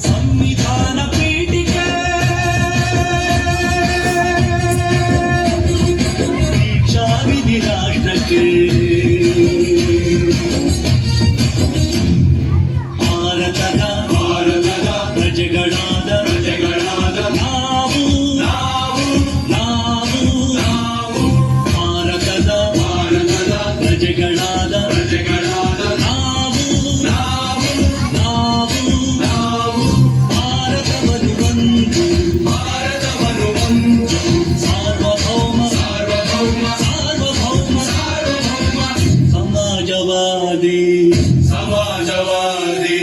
ಸಂವಿಧಾನ ಪೀಠಿಕೆ ದೀಕ್ಷಾ ವಿಧಿ ರಾಷ್ಟ್ರಕ್ಕೆ ಭಾರತದ ಪ್ರಜೆಗಳಾದ ನಾವು ಭಾರತದ ಪ್ರಜೆಗಳಾದ ಸಮಾಜವಾದಿ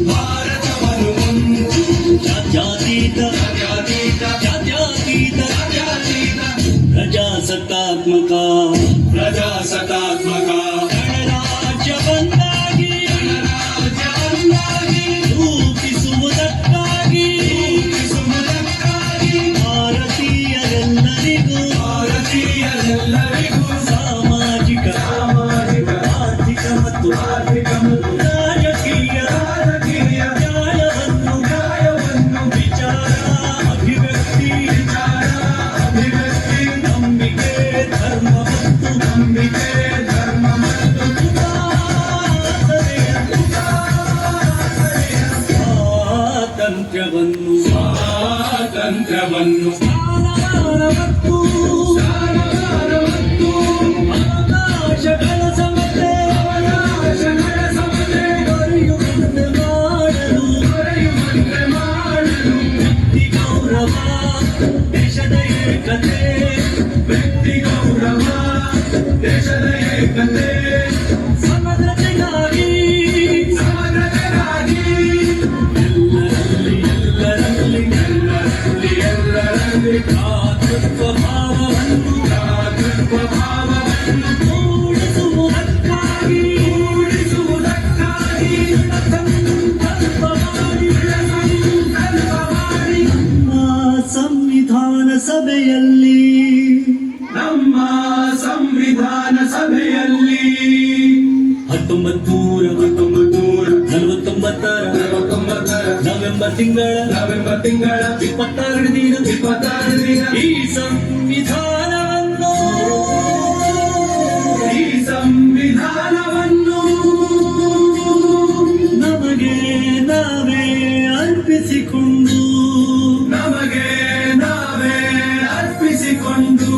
ಭಾರತವನ್ನು ಒಂದು ಜಾತ್ಯತೀತ ಪ್ರಜಾಸತ್ತಾತ್ಮಕ ಗಣರಾಜ್ಯ ಬಂದಾಗಿ ರೂಪಿಸುವುದಕ್ಕಾಗಿ ಭಾರತೀಯರೆಲ್ಲರಿಗೂ ಸಾಮಾಜಿಕ ಆರ್ಥಿಕ ಮತ್ತು ರಾಜಕೀಯ ನ್ಯಾಯವನ್ನು ವಿಚಾರ ಅಭಿವ್ಯಕ್ತಿ ನಂಬಿಕೆ ಧರ್ಮ ಮತ್ತು ಸ್ವಾತಂತ್ರ್ಯವನ್ನು ಅವಕಾಶಗಳ ಸಮತೆ ದೊರೆಯುವಂತೆ ಮಾಡಲು ವ್ಯಕ್ತಿ ಗೌರವ ದೇಶದ ಏಕತೆ ಸಮಗ್ರತೆಗಾಗಿ ಎಲ್ಲರಲ್ಲಿ ಭ್ರಾತೃತ್ವ ಭಾವವನ್ನು ಮೂಡಿಸುವುದಕ್ಕಾಗಿ ಸಂಕಲ್ಪ ಮಾಡಿ ಸಂವಿಧಾನ ಸಭೆಯಲ್ಲಿ ನಮ್ಮ ಸಂವಿಧಾನ ಸಭೆಯಲ್ಲಿ 1949 ನವೆಂಬರ್ ತಿಂಗಳ 26 ದಿನ ಈ ಸಂವಿಧಾನವನ್ನು ನಮಗೆ ನಾವೇ ಅರ್ಪಿಸಿಕೊಂಡು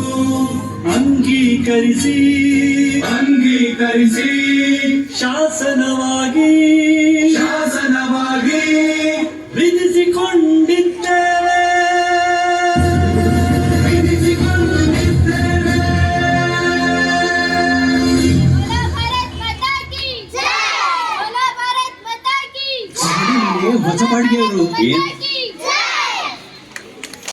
ಅಂಗೀಕರಿಸಿ ಶಾಸನವಾಗಿ ವಿಧಿಸಿಕೊಂಡಿದ್ದೇವೆ. ಹೊಸ ಬಾಡಿಗೆಯವರು